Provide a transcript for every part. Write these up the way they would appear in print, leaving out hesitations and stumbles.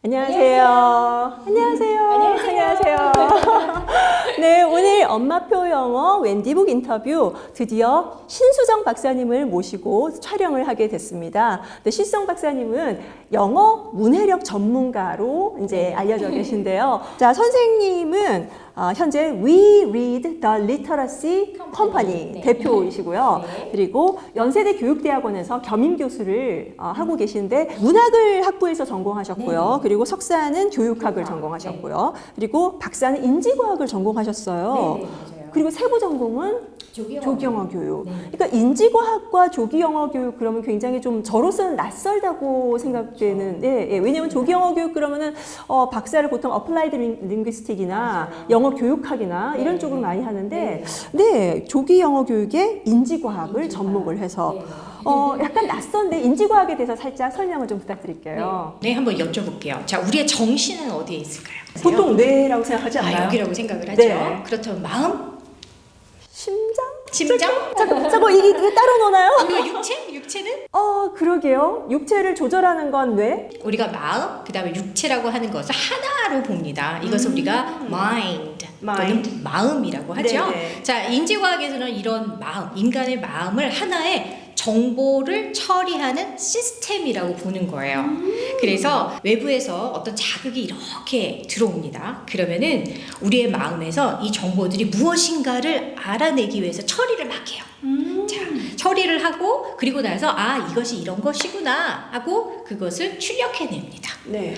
안녕하세요. 안녕하세요. 안녕하세요. 네, 오늘 엄마표 영어 웬디북 인터뷰 드디어 신수정 박사님을 모시고 촬영을 하게 됐습니다. 네, 신수정 박사님은 영어 문해력 전문가로 이제 알려져 계신데요. 자, 선생님은 현재 We Read the Literacy Company 네. 대표이시고요. 네. 그리고 연세대 교육대학원에서 겸임 교수를 하고 계신데 문학을 학부에서 전공하셨고요. 네. 그리고 석사는 교육학을 전공하셨고요. 그리고 박사는 인지과학을 전공하셨어요. 네, 맞아요. 그리고 세부 전공은 조기영어 교육. 네. 그러니까 인지과학과 조기영어 교육 그러면 굉장히 좀 저로서는 낯설다고 생각되는. 네, 예, 왜냐하면 조기영어 교육 그러면은 박사를 보통 어플라이드 링귀스틱이나 맞아요. 영어 교육학이나 이런 네. 쪽을 많이 하는데, 네. 네, 조기영어 교육에 인지과학을 접목을 해서 약간 낯선데 인지과학에 대해서 살짝 설명을 좀 부탁드릴게요. 네, 한번 여쭤볼게요. 자, 우리의 정신은 어디에 있을까요? 보통 뇌라고 생각하지 않나요? 여기라고 생각을 하죠. 네. 그렇다면 마음? 심장? 심장? 잠깐 이게 따로 노나요? 그리고 육체? 육체는? 그러게요. 육체를 조절하는 건 뇌? 우리가 마음, 그 다음에 육체라고 하는 것을 하나로 봅니다. 이것을 우리가 mind 또는 마음이라고 하죠. 네네. 자, 인지과학에서는 이런 마음, 인간의 마음을 하나의 정보를 처리하는 시스템이라고 보는 거예요. 그래서 외부에서 어떤 자극이 이렇게 들어옵니다. 그러면은 우리의 마음에서 이 정보들이 무엇인가를 알아내기 위해서 처리를 막 해요. 자, 처리를 하고 그리고 나서 이것이 이런 것이구나 하고 그것을 출력해냅니다. 네.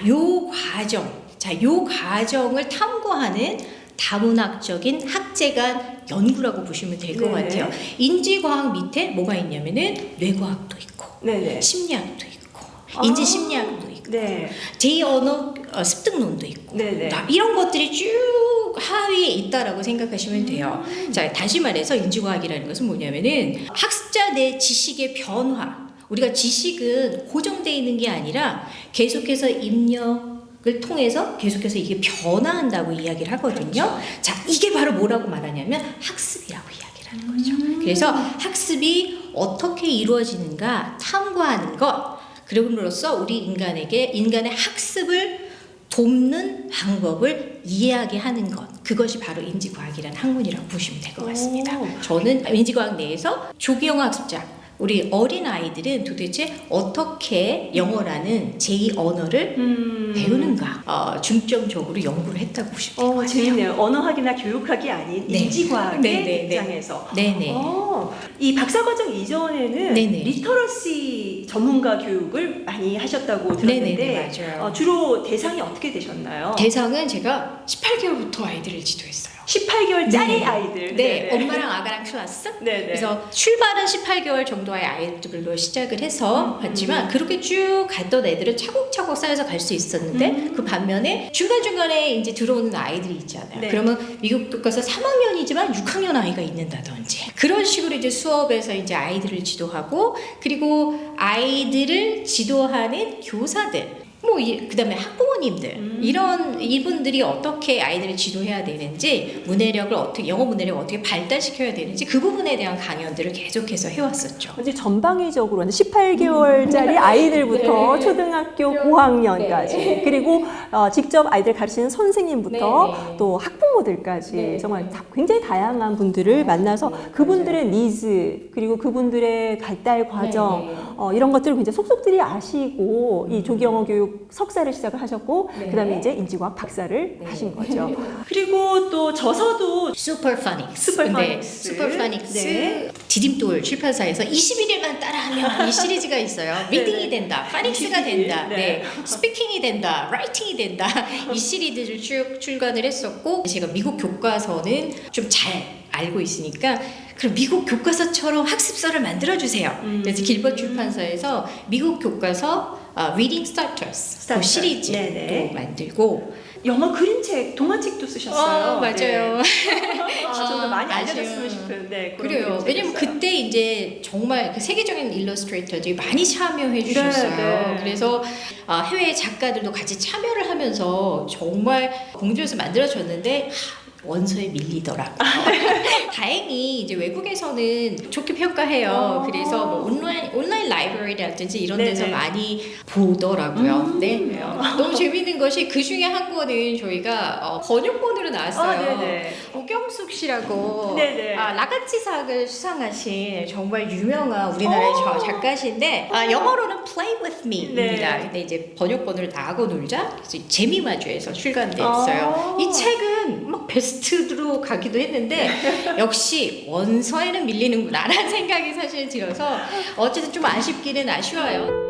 요 과정을 탐구하는 다문학적인 학제간 연구라고 보시면 될 것 네네. 같아요. 인지과학 밑에 뭐가 있냐면은 뇌과학도 있고 네네. 심리학도 있고 인지심리학도 있고 네. 제2언어 습득론도 있고 네네. 이런 것들이 쭉 하위에 있다라고 생각하시면 돼요. 자, 다시 말해서 인지과학이라는 것은 뭐냐면은 학습자 내 지식의 변화. 우리가 지식은 고정되어 있는 게 아니라 계속해서 입력을 통해서 계속해서 이게 변화한다고 이야기를 하거든요. 자, 이게 바로 뭐라고 말하냐면 학습이라고 이야기를 하는 거죠. 그래서 학습이 어떻게 이루어지는가 탐구하는 것. 그럼으로써 우리 인간의 학습을 돕는 방법을 이해하게 하는 것. 그것이 바로 인지과학이라는 학문이라고 보시면 될 것 같습니다. 저는 인지과학 내에서 조기영어 학습자, 우리 어린 아이들은 도대체 어떻게 영어라는 제2언어를 배우는가 중점적으로 연구를 했다고 보시면 될 것 같아요. 재밌네요. 언어학이나 교육학이 아닌 네. 인지과학의 네. 입장에서. 네네. 이 박사과정 이전에는 네네. 리터러시 전문가 교육을 많이 하셨다고 들었는데 네네네, 맞아요. 주로 대상이 어떻게 되셨나요? 대상은 제가 18개월부터 아이들을 지도했어요. 18개월짜리 네. 아이들. 네, 엄마랑 아가랑 클래스. 네네. 그래서 출발은 18개월 정도의 아이들로 시작을 해서 봤지만 그렇게 쭉 갔던 애들은 차곡차곡 쌓여서 갈 수 있었는데 그 반면에 중간중간에 이제 들어오는 아이들이 있잖아요. 네. 그러면 미국 가서 3학년이지만 6학년 아이가 있는다든지 그런 식으로 이제 수업에서 이제 아이들을 지도하고 그리고 아이들을 지도하는 교사들 그다음에 학부모님들 이분들이 어떻게 아이들을 지도해야 되는지 영어 문해력을 어떻게 발달시켜야 되는지 그 부분에 대한 강연들을 계속해서 해왔었죠. 이제 전방위적으로 18개월짜리 아이들부터 네. 초등학교 고학년까지 네. 그리고 직접 아이들 가르치는 선생님부터 네. 또 학부모들까지 네. 정말 굉장히 다양한 분들을 만나서 그분들의 니즈 그리고 그분들의 발달 과정 이런 것들을 굉장히 속속들이 아시고 이 조기영어 교육 석사를 시작을 하셨고 네. 그다음에 이제 인지과학 박사를 네. 하신 거죠. 그리고 또 저서도 슈퍼파닉스. 네. 디딤돌 출판사에서 21일만 따라하면 이 시리즈가 있어요. 리딩이 된다, 파닉스가 21일. 된다, 네. 스피킹이 된다, 라이팅이 된다. 이 시리즈를 쭉 출간을 했었고 제가 미국 교과서는 좀 잘 알고 있으니까 그럼 미국 교과서처럼 학습서를 만들어주세요. 그래서 길벗 출판사에서 미국 교과서 Reading Starters 그 시리즈도 네네. 만들고 영어 그림책, 동화책도 쓰셨어요. 맞아요. 좀 더 많이 아쉬워요. 알려졌으면 싶은데 그래요. 왜냐면 그때 이제 정말 그 세계적인 일러스트레이터들이 많이 참여해 주셨어요. 네. 그래서 해외 작가들도 같이 참여를 하면서 정말 공들여서 만들어졌는데 원서에 밀리더라고요. 다행히 이제 외국에서는 좋게 평가해요. 그래서 뭐 온라인 라이브러리라든지 이런 데서 네네. 많이 보더라고요. 네. 너무 재밌는 것이 그 중에 한 권은 저희가 번역본으로 나왔어요. 네네. 오경숙 씨라고 네네. 라가치상을 수상하신 정말 유명한 우리나라의 작가신데 영어로는 Play With Me입니다. 네. 근데 이제 번역본으로 나하고 놀자 그래서 재미마주에서 출간됐어요. 이 책은 막 베스트로 가기도 했는데 역시 원서에는 밀리는구나라는 생각이 사실 들어서 어쨌든 좀 아쉽기는 아쉬워요.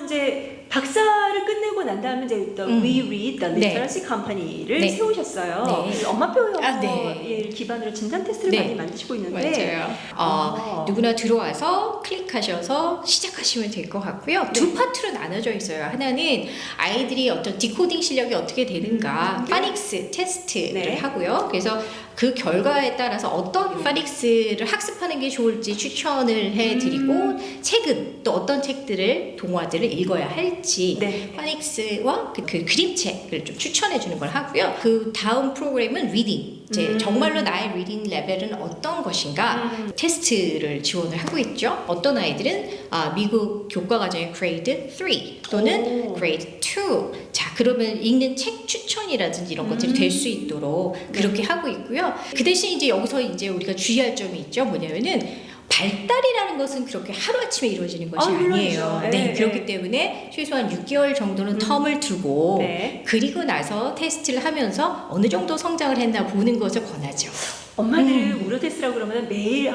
이제 박사를 끝내고 난 다음에 이제 We Read the 네. Literacy Company를 네. 세우셨어요. 네. 엄마표 영어를 네. 기반으로 진단 테스트를 네. 많이 만드시고 있는데 맞아요. 누구나 들어와서 클릭하셔서 시작하시면 될 것 같고요. 두 파트로 나눠져 있어요. 하나는 아이들이 어떤 디코딩 실력이 어떻게 되는가 파닉스 테스트를 네. 하고요. 그래서 그 결과에 따라서 어떤 파닉스를 학습하는 게 좋을지 추천을 해드리고 책은 또 어떤 책들을 동화들을 읽어야 할지 네. 파닉스와 그 그림책을 좀 추천해 주는 걸 하고요. 그 다음 프로그램은 리딩. 이제 정말로 나의 리딩 레벨은 어떤 것인가 테스트를 지원을 하고 있죠. 어떤 아이들은 미국 교과과정의 그레이드 3 또는 오. 그레이드 2. 자, 그러면 읽는 책 추천이라든지 이런 것들이 될 수 있도록 그렇게 하고 있고요. 그 대신 이제 여기서 이제 우리가 주의할 점이 있죠. 뭐냐면은 발달이라는 것은 그렇게 하루아침에 이루어지는 것이 물론이죠. 아니에요. 네, 네, 그렇기 때문에 최소한 6개월 정도는 텀을 두고 네. 그리고 나서 테스트를 하면서 어느 정도 성장을 했나 보는 것을 권하죠. 엄마들은 무료 테스트라고 그러면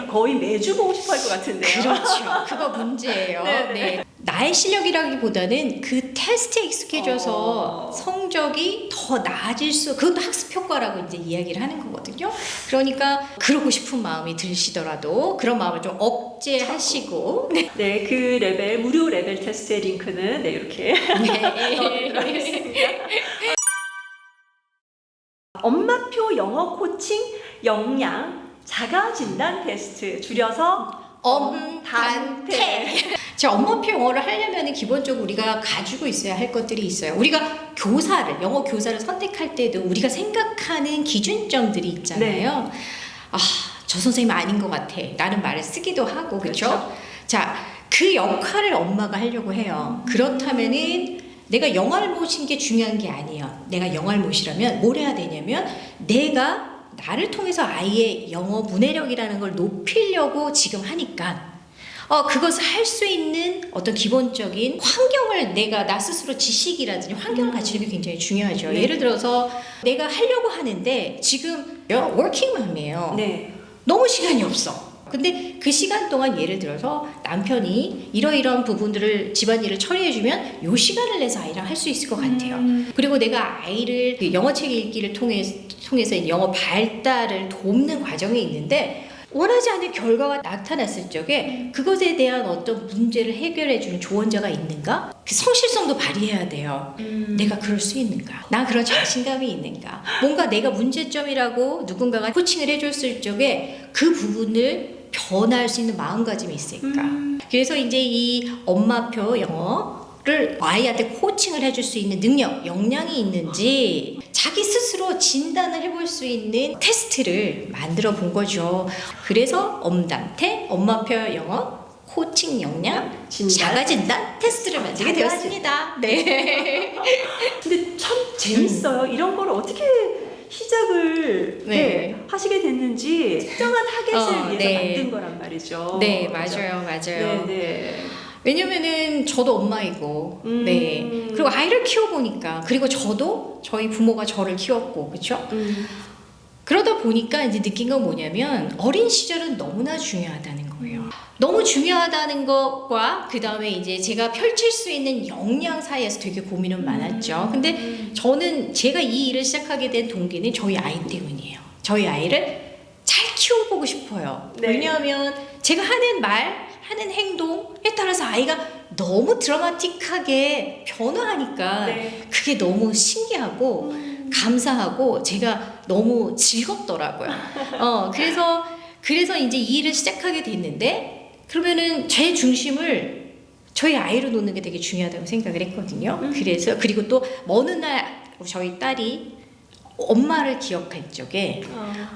거의 매주 보고 싶어 할 것 같은데요. 그렇죠. 그거 문제예요. 네네. 네. 나의 실력이라기보다는 그 테스트에 익숙해져서 성적이 더 나아질 그것도 학습 효과라고 이제 이야기를 하는 거거든요. 그러니까 그러고 싶은 마음이 드시더라도 그런 마음을 좀 억제하시고 네, 그 레벨 무료 레벨 테스트의 링크는 네, 이렇게 넣어드리겠습니다. 엄마표 영어 코칭 역량 자가 진단 테스트 줄여서 엄단테. 자, 엄마표 영어를 하려면 기본적으로 우리가 가지고 있어야 할 것들이 있어요. 우리가 영어 교사를 선택할 때도 우리가 생각하는 기준점들이 있잖아요. 저 선생님 아닌 것 같아. 라는 말을 쓰기도 하고, 그렇죠? 자, 그 역할을 엄마가 하려고 해요. 그렇다면은 내가 영알못인 게 중요한 게 아니에요. 내가 영알못이라면 뭘 해야 되냐면 내가 나를 통해서 아이의 영어 문해력이라는 걸 높이려고 지금 하니까 그것을 할 수 있는 어떤 기본적인 환경을 나 스스로 지식이라든지 환경을 갖추는 게 굉장히 중요하죠. 네. 예를 들어서 내가 하려고 하는데 지금 워킹맘이에요. 네. 너무 시간이 없어. 근데 그 시간 동안 예를 들어서 남편이 이러이러한 부분들을 집안일을 처리해주면 요 시간을 내서 아이랑 할 수 있을 것 같아요. 그리고 내가 아이를 그 영어책 읽기를 통해서 영어 발달을 돕는 과정에 있는데 원하지 않는 결과가 나타났을 적에 그것에 대한 어떤 문제를 해결해주는 조언자가 있는가? 그 성실성도 발휘해야 돼요. 내가 그럴 수 있는가? 난 그런 자신감이 있는가? 뭔가 내가 문제점이라고 누군가가 코칭을 해줬을 적에 그 부분을 변화할 수 있는 마음가짐이 있을까? 그래서 이제 이 엄마표 영어를 아이한테 코칭을 해줄 수 있는 능력, 역량이 있는지 자기 스스로 진단을 해볼 수 있는 테스트를 만들어 본 거죠. 그래서 엄단테, 엄마표 영어, 코칭 역량, 자가진단 테스트를 만들게 되었습니다. 네. 근데 참 재밌어요. 이런 걸 어떻게 시작을 하시게 됐는지 특정한 타겟을 위해서 만든 거란 말이죠. 네, 그렇죠? 맞아요. 네. 왜냐면은 저도 엄마이고, 네. 그리고 아이를 키워보니까, 그리고 저희 부모가 저를 키웠고, 그쵸? 그러다 보니까 이제 느낀 건 뭐냐면, 어린 시절은 너무나 중요하다는 거예요. 너무 중요하다는 것과, 그 다음에 이제 제가 펼칠 수 있는 역량 사이에서 되게 고민은 많았죠. 근데 제가 이 일을 시작하게 된 동기는 저희 아이 때문이에요. 저희 아이를 잘 키워보고 싶어요. 네. 왜냐하면 제가 하는 말, 하는 행동에 따라서 아이가 너무 드라마틱하게 변화하니까 그게 너무 신기하고 감사하고 제가 너무 즐겁더라고요. 그래서 이제 이 일을 시작하게 됐는데 그러면은 제 중심을 저희 아이로 놓는 게 되게 중요하다고 생각을 했거든요. 그리고 또 어느 날 저희 딸이 엄마를 기억할 적에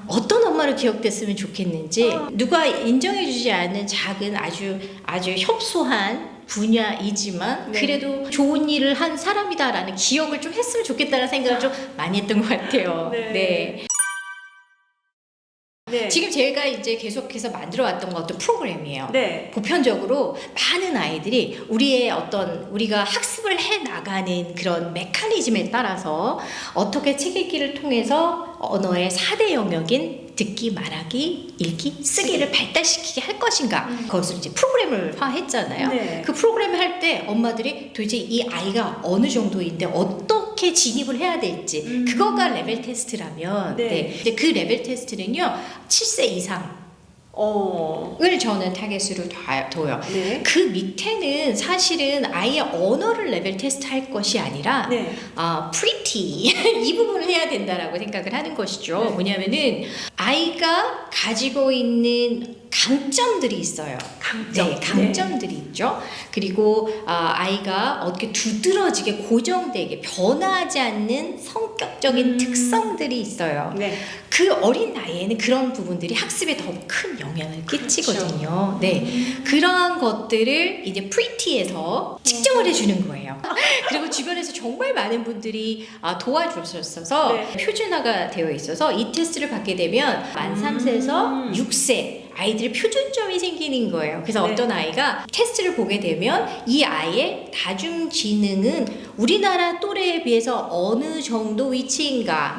어떤 엄마를 기억됐으면 좋겠는지 누가 인정해주지 않는 작은 아주 협소한 분야이지만 그래도 좋은 일을 한 사람이다라는 기억을 좀 했으면 좋겠다는 생각을 좀 많이 했던 것 같아요. 네. 네. 지금 제가 이제 계속해서 만들어 왔던 것도 프로그램이에요. 네. 보편적으로 많은 아이들이 우리가 학습을 해 나가는 그런 메커니즘에 따라서 어떻게 책 읽기를 통해서 언어의 4대 영역인 듣기, 말하기, 읽기, 쓰기를 발달시키게 할 것인가. 그것을 이제 프로그램을 화했잖아요. 네. 그 프로그램을 할 때 엄마들이 도대체 이 아이가 어느 정도인데 어떻게 진입을 해야 될지 그거가 레벨 테스트라면 이제 그 레벨 테스트는요 7세 이상 을 저는 타겟으로 둬요. 네. 그 밑에는 사실은 아이의 언어를 레벨 테스트 할 것이 아니라 네. pretty 이 부분을 해야 된다라고 생각을 하는 것이죠. 네. 뭐냐면은 아이가 가지고 있는 강점들이 있어요. 강점들이 있죠. 그리고 아이가 어떻게 두드러지게 고정되게 변하지 않는 성격적인 특성들이 있어요. 네. 그 어린 나이에는 그런 부분들이 학습에 더 큰 영향을 끼치거든요. 네, 그러한 것들을 이제 프리티에서 측정을 해주는 거예요. 그리고 주변에서 정말 많은 분들이 도와주셨어서 표준화가 되어 있어서 이 테스트를 받게 되면 만 3세에서 6세 아이들의 표준점이 생기는 거예요. 그래서 어떤 아이가 테스트를 보게 되면 이 아이의 다중지능은 우리나라 또래에 비해서 어느 정도 위치인가,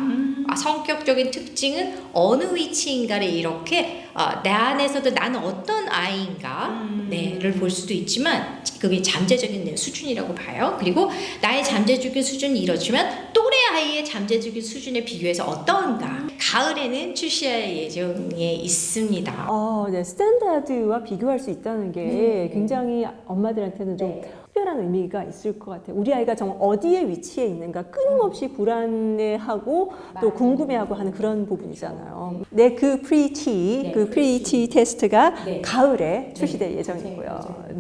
성격적인 특징은 어느 위치인가를 이렇게 내 안에서도 나는 어떤 아이인가 를 볼 수도 있지만 그게 잠재적인 수준이라고 봐요. 그리고 나의 잠재적인 수준이 이렇지만 또래 아이의 잠재적인 수준에 비교해서 어떤가 가을에는 출시할 예정에 있습니다. 네. 스탠다드와 비교할 수 있다는 게 굉장히 엄마들한테는 좀 특별한 의미가 있을 것 같아요. 우리 아이가 정말 어디에 위치해 있는가 끊임없이 불안해하고 또 궁금해하고 하는 그런 부분이잖아요. 네, 그 프리티 테스트가 가을에 출시될 예정이고요.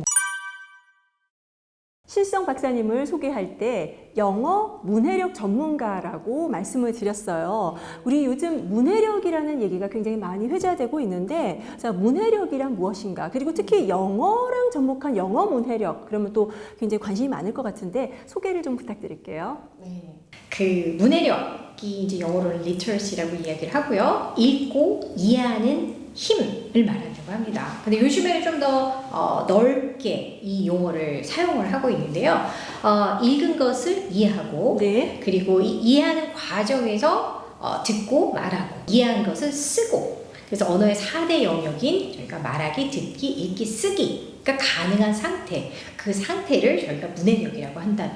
실성 박사님을 소개할 때 영어 문해력 전문가라고 말씀을 드렸어요. 우리 요즘 문해력이라는 얘기가 굉장히 많이 회자되고 있는데, 자, 문해력이란 무엇인가? 그리고 특히 영어랑 접목한 영어 문해력, 그러면 또 굉장히 관심이 많을 것 같은데 소개를 좀 부탁드릴게요. 네. 그 문해력이 이제 영어로 literacy라고 이야기를 하고요. 읽고 이해하는 힘을 말한다고 합니다. 근데 요즘에는 좀 더 넓게 이 용어를 사용을 하고 있는데요. 읽은 것을 이해하고 그리고 이해하는 과정에서 듣고 말하고 이해한 것을 쓰고 그래서 언어의 4대 영역인 저희가 말하기, 듣기, 읽기, 쓰기가 가능한 상태 그 상태를 저희가 문해력이라고 합니다.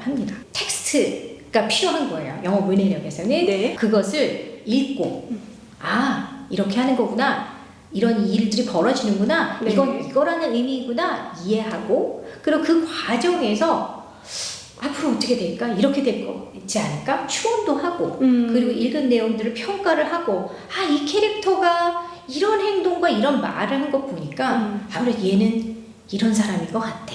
텍스트가 필요한 거예요. 영어 문해력에서는 그것을 읽고 이렇게 하는 거구나. 이런 일들이 벌어지는구나. 이거라는 의미구나. 이해하고 그리고 그 과정에서 앞으로 어떻게 될까? 이렇게 될 거 있지 않을까? 추론도 하고 그리고 읽은 내용들을 평가를 하고 이 캐릭터가 이런 행동과 이런 말을 한 거 보니까 아무래도 얘는 이런 사람인 것 같아.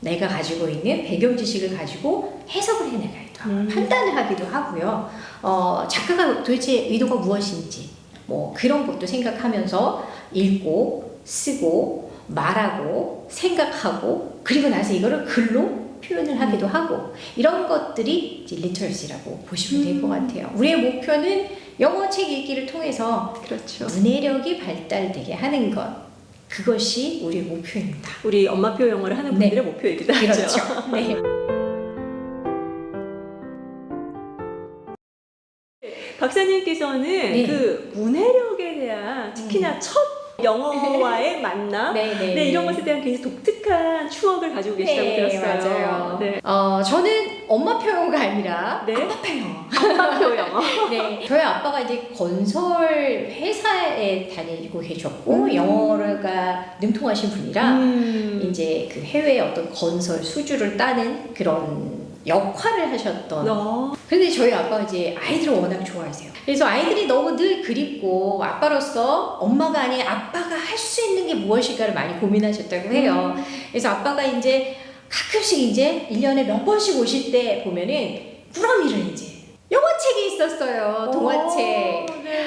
내가 가지고 있는 배경 지식을 가지고 해석을 해내기도 하고 판단을 하기도 하고요. 작가가 도대체 의도가 무엇인지 뭐 그런 것도 생각하면서 읽고 쓰고 말하고 생각하고 그리고 나서 이거를 글로 표현을 하기도 하고 이런 것들이 이제 리터러시라고 보시면 될 것 같아요. 우리의 목표는 영어 책 읽기를 통해서 문해력이 발달되게 하는 것 그것이 우리의 목표입니다. 우리 엄마표 영어를 하는 분들의 목표이기도 하죠. 그렇죠. 네. 박사님께서는 그 문해력에 대한 특히나 첫 영어와의 만남 이런 것에 대한 굉장히 독특한 추억을 가지고 계시다고 들었어요. 맞아요. 저는 엄마표 영어가 아니라 아빠표 영어. 아빠표 영어. 저희 아빠가 이제 건설 회사에 다니고 계셨고 영어가 능통하신 분이라 이제 그 해외 어떤 건설 수주를 따는 그런 역할을 하셨던. 근데 저희 아빠가 이제 아이들을 워낙 좋아하세요. 그래서 아이들이 너무 늘 그립고 아빠로서 엄마가 아닌 아빠가 할 수 있는 게 무엇일까를 많이 고민하셨다고 해요. 그래서 아빠가 이제 가끔씩 이제 1년에 몇 번씩 오실 때 보면은 꾸러미를 이제 영어책이 있었어요. 동화책. 네.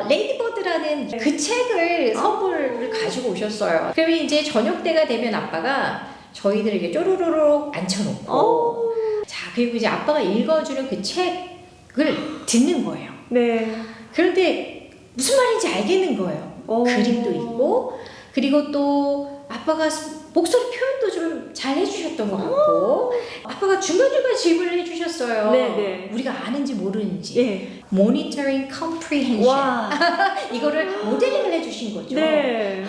레이디버드라는 그 책을 선물을 가지고 오셨어요. 그러면 이제 저녁 때가 되면 아빠가 저희들에게 쪼르르륵 앉혀놓고 자, 그리고 이제 아빠가 읽어주는 그 책을 듣는 거예요. 네. 그런데 무슨 말인지 알겠는 거예요. 그림도 있고, 그리고 또 아빠가 목소리 표현도 좀 잘 해주셨던 것 같고, 아빠가 중간중간 질문을 해주셨어요. 네네. 우리가 아는지 모르는지. 예. Monitoring Comprehension. 와. 이거를 모델링을 해주신 거죠. 네.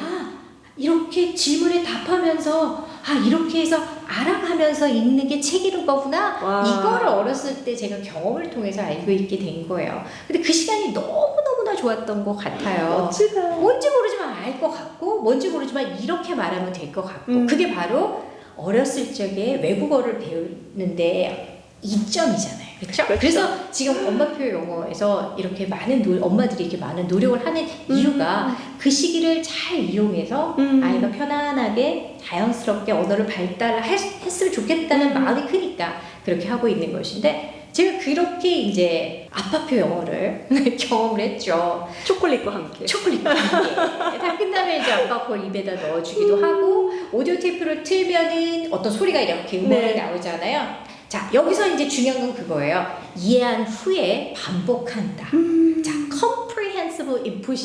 이렇게 질문에 답하면서 이렇게 해서 알아가면서 읽는 게 책 읽는 거구나. 와. 이거를 어렸을 때 제가 경험을 통해서 알고 있게 된 거예요. 근데 그 시간이 너무너무나 좋았던 것 같아요. 멋지다. 뭔지 모르지만 알 것 같고 뭔지 모르지만 이렇게 말하면 될 것 같고 그게 바로 어렸을 적에 외국어를 배우는데 이점이잖아요. 그렇죠? 그래서 지금 엄마표 영어에서 이렇게 많은 엄마들이 이렇게 많은 노력을 하는 이유가 그 시기를 잘 이용해서 아이가 편안하게 자연스럽게 언어를 발달했으면 좋겠다는 마음이 크니까 그렇게 하고 있는 것인데 제가 그렇게 이제 아빠표 영어를 경험을 했죠. 초콜릿과 함께. 초콜릿과 함께. 다 끝나면 이제 아빠 걸 입에다 넣어주기도 하고 오디오 테이프를 틀면은 어떤 소리가 이렇게 음원이 나오잖아요. 자, 여기서 이제 중요한 건 그거예요. 이해한 후에 반복한다. 자, comprehensive input이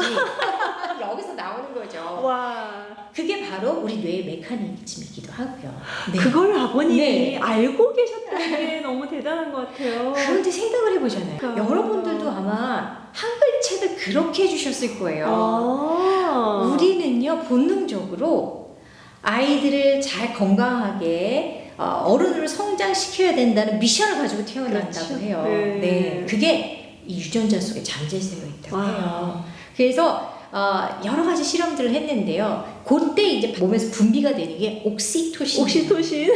여기서 나오는 거죠. 와. 그게 바로 우리 뇌의 메커니즘이기도 하고요. 네. 그걸 아버님이 네. 알고 계셨다는 게 너무 대단한 것 같아요. 그런데 생각을 해보잖아요. 그러니까. 여러분들도 아마 한글책을 그렇게 해주셨을 거예요. 우리는요, 본능적으로 아이들을 잘 건강하게 어른으로 성장시켜야 된다는 미션을 가지고 태어난다고 그렇죠. 해요. 네. 네, 그게 이 유전자 속에 잠재되어 있다고 와. 해요. 그래서 여러 가지 실험들을 했는데요. 그때 이제 몸에서 분비가 되는 게 옥시토신. 옥시토신.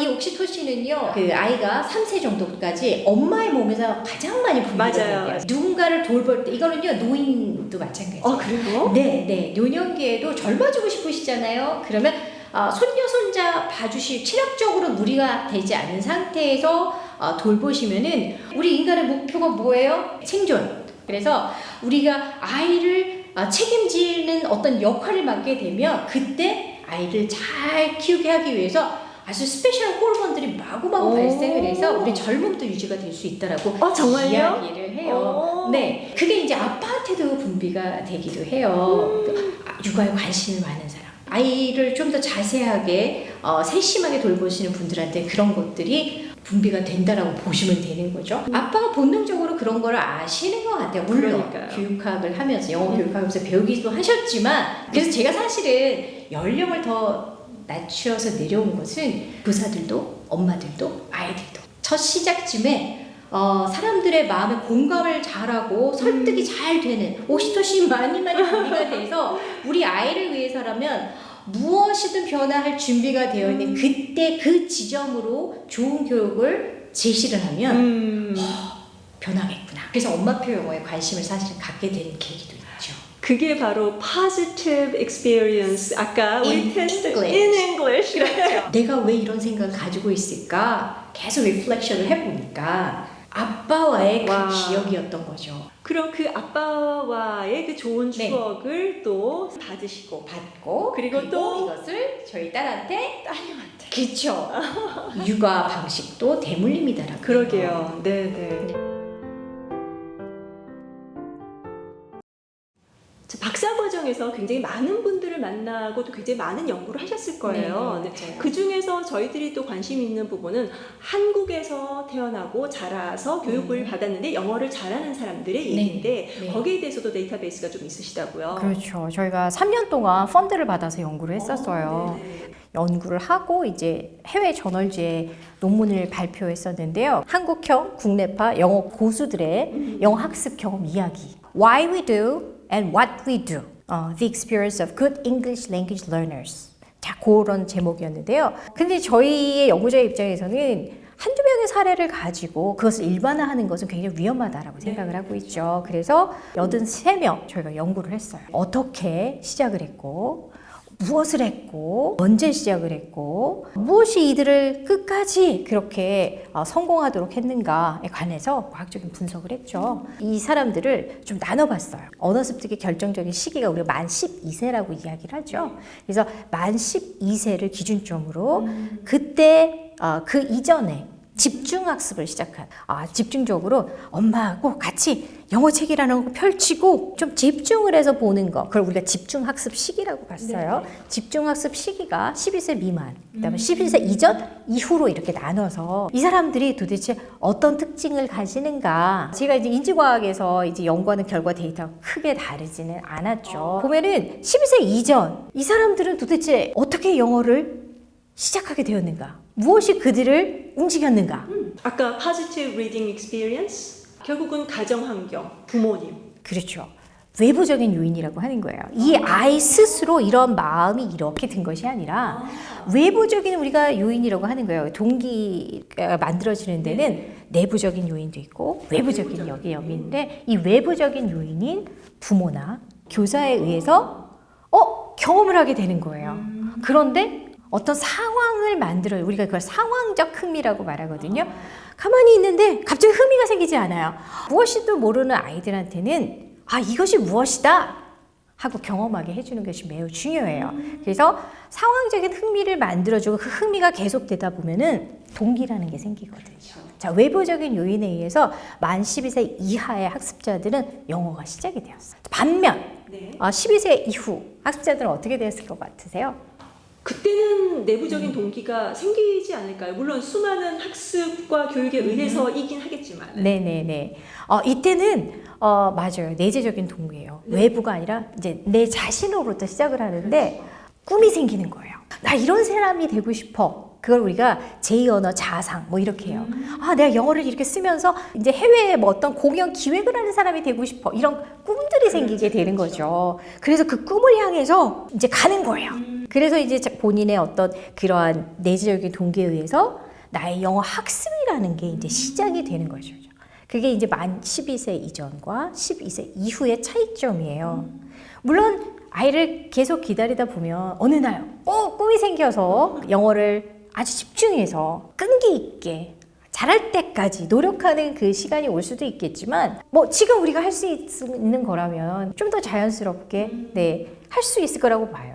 이 옥시토신은요, 그 아이가 3세 정도까지 엄마의 몸에서 가장 많이 분비가 맞아요. 돼요. 누군가를 돌볼 때, 이거는요, 노인도 마찬가지예요. 그래요? 네. 노년기에도 젊어지고 싶으시잖아요. 그러면 손녀, 손자 봐주실, 체력적으로 무리가 되지 않는 상태에서 돌보시면은 우리 인간의 목표가 뭐예요? 생존. 그래서 우리가 아이를 책임지는 어떤 역할을 맡게 되면 그때 아이를 잘 키우게 하기 위해서 아주 스페셜 호르몬들이 마구마구 발생을 해서 우리 젊음도 유지가 될 수 있다라고 정말요? 이야기를 해요. 네, 그게 이제 아빠한테도 분비가 되기도 해요. 육아에 관심이 많은 사람, 아이를 좀 더 자세하게 세심하게 돌보시는 분들한테 그런 것들이 분비가 된다라고 보시면 되는 거죠. 아빠가 본능적으로 그런 걸 아시는 것 같아요. 물론 그러니까요. 교육학을 하면서 영어 교육하면서 배우기도 하셨지만 그래서 제가 사실은 연령을 더 낮추어서 내려온 것은 부사들도 엄마들도 아이들도 첫 시작쯤에 사람들의 마음에 공감을 잘하고 설득이 잘 되는 옥시토신 많이 분비가 돼서 우리 아이를 위해서라면 무엇이든 변화할 준비가 되어 있는 그때 그 지점으로 좋은 교육을 제시를 하면 변하겠구나. 그래서 엄마표 영어에 관심을 사실 갖게 된 계기도 있죠. 그게 바로 positive experience. 아까 우리 In 테스트 English. in English. 그렇죠. 내가 왜 이런 생각을 가지고 있을까? 계속 리플렉션을 해보니까 아빠와의 그 와. 기억이었던 거죠. 그럼 그 아빠와의 그 좋은 네. 추억을 또 받으시고 받고 그리고 또 이것을 저희 딸한테 따님한테. 그렇죠. 육아 방식도 대물림이다라고. 그러게요. 네네. 박사 과정에서 굉장히 많은 분들을 만나고 또 굉장히 많은 연구를 하셨을 거예요. 네, 맞아요. 그 중에서 저희들이 또 관심 있는 부분은 한국에서 태어나고 자라서 교육을 받았는데 영어를 잘하는 사람들의 얘기인데 네. 거기에 대해서도 데이터베이스가 좀 있으시다고요. 그렇죠. 저희가 3년 동안 펀드를 받아서 연구를 했었어요. 네네. 연구를 하고 이제 해외 저널지에 논문을 발표했었는데요. 한국형 국내파 영어 고수들의 영어 학습 경험 이야기. Why we do and what we do. The experience of good English language learners. 자, 그런 제목이었는데요. 근데 저희의 연구자의 입장에서는 한두 명의 사례를 가지고 그것을 일반화하는 것은 굉장히 위험하다라고 생각을 하고 있죠. 그래서 83명 저희가 연구를 했어요. 어떻게 시작을 했고 무엇을 했고 언제 시작을 했고 무엇이 이들을 끝까지 그렇게 성공하도록 했는가에 관해서 과학적인 분석을 했죠. 이 사람들을 좀 나눠봤어요. 언어 습득의 결정적인 시기가 우리가 만 12세라고 이야기를 하죠. 그래서 만 12세를 기준점으로 그때 그 이전에 집중학습을 시작한 집중적으로 엄마하고 같이 영어 책이라는 거 펼치고 좀 집중을 해서 보는 거 그걸 우리가 집중학습 시기라고 봤어요. 집중학습 시기가 12세 미만 그다음에 12세 이전 이후로 이렇게 나눠서 이 사람들이 도대체 어떤 특징을 가지는가 제가 이제 인지과학에서 이제 연구하는 결과 데이터가 크게 다르지는 않았죠. 보면은 12세 이전 이 사람들은 도대체 어떻게 영어를 시작하게 되었는가? 무엇이 그들을 움직였는가? 아까 positive reading experience 결국은 가정 환경, 부모님. 그렇죠. 외부적인 요인이라고 하는 거예요. 이 아이 스스로 이런 마음이 이렇게 든 것이 아니라 외부적인 우리가 요인이라고 하는 거예요. 동기가 만들어지는 데는 내부적인 요인도 있고 외부적인 요인인데 이 외부적인 요인인 부모나 교사에 의해서 경험을 하게 되는 거예요. 그런데 어떤 상황을 만들어요. 우리가 그걸 상황적 흥미라고 말하거든요. 가만히 있는데 갑자기 흥미가 생기지 않아요. 무엇이도 모르는 아이들한테는 이것이 무엇이다 하고 경험하게 해주는 것이 매우 중요해요. 그래서 상황적인 흥미를 만들어주고 그 흥미가 계속되다 보면은 동기라는 게 생기거든요. 자, 외부적인 요인에 의해서 만 12세 이하의 학습자들은 영어가 시작이 되었어요. 반면 12세 이후 학습자들은 어떻게 됐을 것 같으세요? 그때는 내부적인 동기가 생기지 않을까요? 물론 수많은 학습과 교육에 의해서이긴 하겠지만. 네네네. 이때는 맞아요. 내재적인 동기예요. 외부가 아니라 이제 내 자신으로부터 시작을 하는데 꿈이 생기는 거예요. 나 이런 사람이 되고 싶어. 그걸 우리가 제2언어 자상 뭐 이렇게 해요. 내가 영어를 이렇게 쓰면서 이제 해외에 뭐 어떤 공연 기획을 하는 사람이 되고 싶어. 이런 꿈들이 생기게 되는 거죠. 그래서 그 꿈을 향해서 이제 가는 거예요. 그래서 이제 본인의 어떤 그러한 내재적인 동기에 의해서 나의 영어 학습이라는 게 이제 시작이 되는 거죠. 그게 이제 만 12세 이전과 12세 이후의 차이점이에요. 물론 아이를 계속 기다리다 보면 어느 날 꿈이 생겨서 영어를 아주 집중해서 끈기 있게 잘할 때까지 노력하는 그 시간이 올 수도 있겠지만 지금 우리가 할 수 있는 거라면 좀 더 자연스럽게 할 수 있을 거라고 봐요.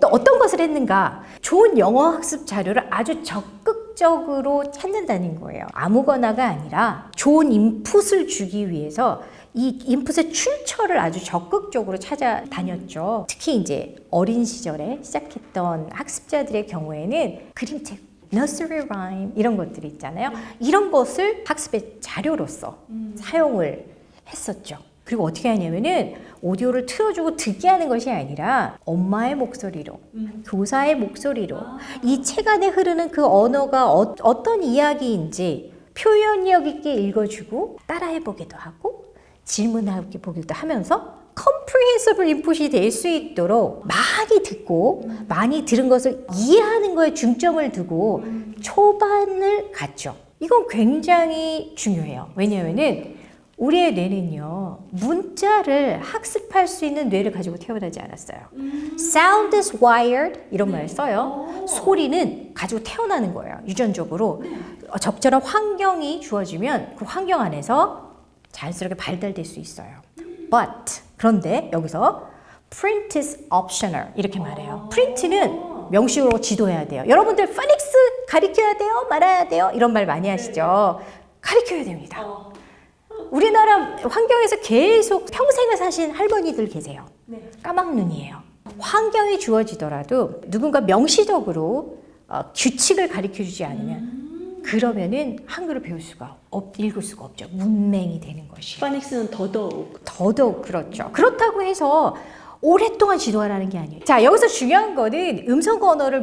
또 어떤 것을 했는가? 좋은 영어 학습 자료를 아주 적극적으로 찾는다는 거예요. 아무거나가 아니라 좋은 인풋을 주기 위해서 이 인풋의 출처를 아주 적극적으로 찾아다녔죠. 특히 이제 어린 시절에 시작했던 학습자들의 경우에는 그림책, nursery rhyme 이런 것들이 있잖아요. 이런 것을 학습의 자료로서 사용을 했었죠. 그리고 어떻게 하냐면은 오디오를 틀어주고 듣게 하는 것이 아니라 엄마의 목소리로, 교사의 목소리로 이 책 안에 흐르는 그 언어가 어떤 이야기인지 표현력 있게 읽어주고 따라해보기도 하고 질문해보기도 하면서 comprehensive input이 될 수 있도록 많이 듣고 많이 들은 것을 이해하는 거에 중점을 두고 초반을 갖죠. 이건 굉장히 중요해요. 왜냐하면은 우리의 뇌는요, 문자를 학습할 수 있는 뇌를 가지고 태어나지 않았어요. Sound is wired 이런 말 써요. 소리는 가지고 태어나는 거예요. 유전적으로. 적절한 환경이 주어지면 그 환경 안에서 자연스럽게 발달될 수 있어요. But 그런데 여기서 print is optional 이렇게 말해요. print는 명식으로 지도해야 돼요. 여러분들 phonics 가르쳐야 돼요? 말아야 돼요? 이런 말 많이 하시죠? 가르쳐야 됩니다. 우리나라 환경에서 계속 평생을 사신 할머니들 계세요. 까막눈이에요. 환경이 주어지더라도 누군가 명시적으로 규칙을 가르쳐주지 않으면 그러면은 한글을 배울 수가 읽을 수가 없죠. 문맹이 되는 것이. 파닉스는 더더욱 그렇죠. 그렇다고 해서 오랫동안 지도하라는 게 아니에요. 자, 여기서 중요한 거는 음성 언어를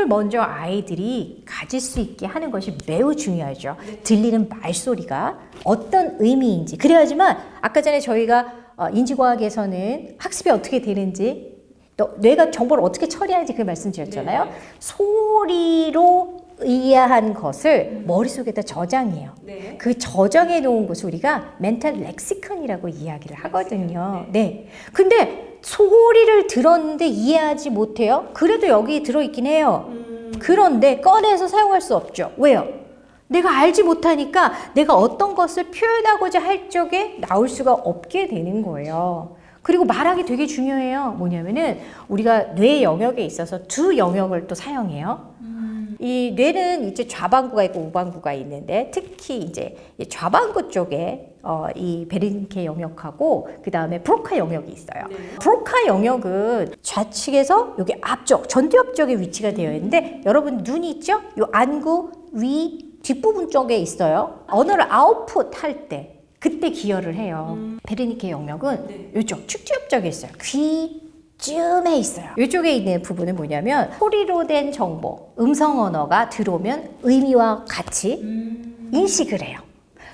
먼저 아이들이 가질 수 있게 하는 것이 매우 중요하죠. 들리는 말소리가 어떤 의미인지. 그래야지만 아까 전에 저희가 인지과학에서는 학습이 어떻게 되는지 또 뇌가 정보를 어떻게 처리하는지 그 말씀드렸잖아요. 소리로 이해한 것을 머릿속에다 저장해요. 네. 그 저장해 놓은 것을 우리가 멘탈 렉시컨이라고 이야기를 하거든요. 네. 근데 소리를 들었는데 이해하지 못해요? 그래도 여기 들어있긴 해요. 그런데 꺼내서 사용할 수 없죠. 왜요? 내가 알지 못하니까 내가 어떤 것을 표현하고자 할 적에 나올 수가 없게 되는 거예요. 그리고 말하기 되게 중요해요. 뭐냐면은 우리가 뇌 영역에 있어서 두 영역을 또 사용해요. 이 뇌는 이제 좌반구가 있고 우반구가 있는데 특히 이제 좌반구 쪽에 이 베르니케 영역하고 그 다음에 브로카 영역이 있어요. 브로카 영역은 좌측에서 여기 앞쪽 전두엽 쪽에 위치가 되어 있는데 여러분 눈이 있죠? 요 안구 위 뒷부분 쪽에 있어요. 언어를 아웃풋 할 때 그때 기여를 해요. 베르니케 영역은 이쪽 축지엽 쪽에 있어요. 귀쯤에 있어요. 이쪽에 있는 부분은 뭐냐면 소리로 된 정보, 음성 언어가 들어오면 의미와 같이 인식을 해요.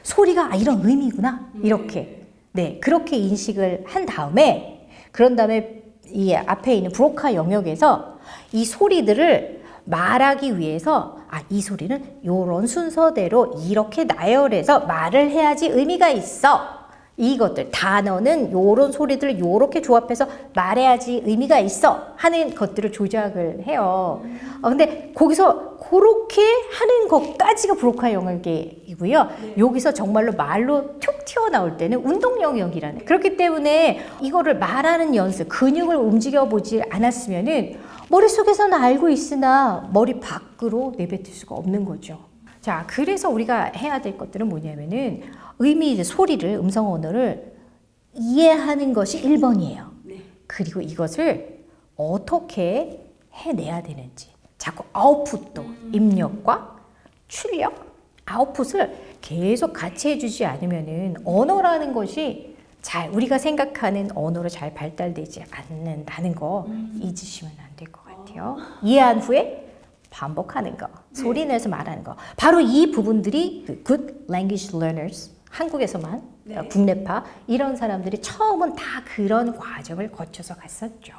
소리가 이런 의미구나 이렇게 네 그렇게 인식을 한 다음에 그런 다음에 이 앞에 있는 브로카 영역에서 이 소리들을 말하기 위해서 이 소리는 이런 순서대로 이렇게 나열해서 말을 해야지 의미가 있어. 이것들 단어는 이런 소리들을 이렇게 조합해서 말해야지 의미가 있어 하는 것들을 조작을 해요. 근데 거기서 그렇게 하는 것까지가 브로카 영역이고요. 여기서 정말로 말로 툭 튀어나올 때는 운동 영역이라는. 그렇기 때문에 이거를 말하는 연습, 근육을 움직여보지 않았으면은 머릿속에서는 알고 있으나 머리 밖으로 내뱉을 수가 없는 거죠. 자, 그래서 우리가 해야 될 것들은 뭐냐면은 의미, 소리를, 음성 언어를 이해하는 것이 1번이에요. 그리고 이것을 어떻게 해내야 되는지. 자꾸 아웃풋도 입력과 출력, 아웃풋을 계속 같이 해주지 않으면은 언어라는 것이 우리가 생각하는 언어로 잘 발달되지 않는다는 거 잊으시면 안 될 것 같아요. 이해한 후에 반복하는 거, 소리 내서 말하는 거. 바로 이 부분들이 good language learners, 한국에서만 국내파 이런 사람들이 처음은 다 그런 과정을 거쳐서 갔었죠.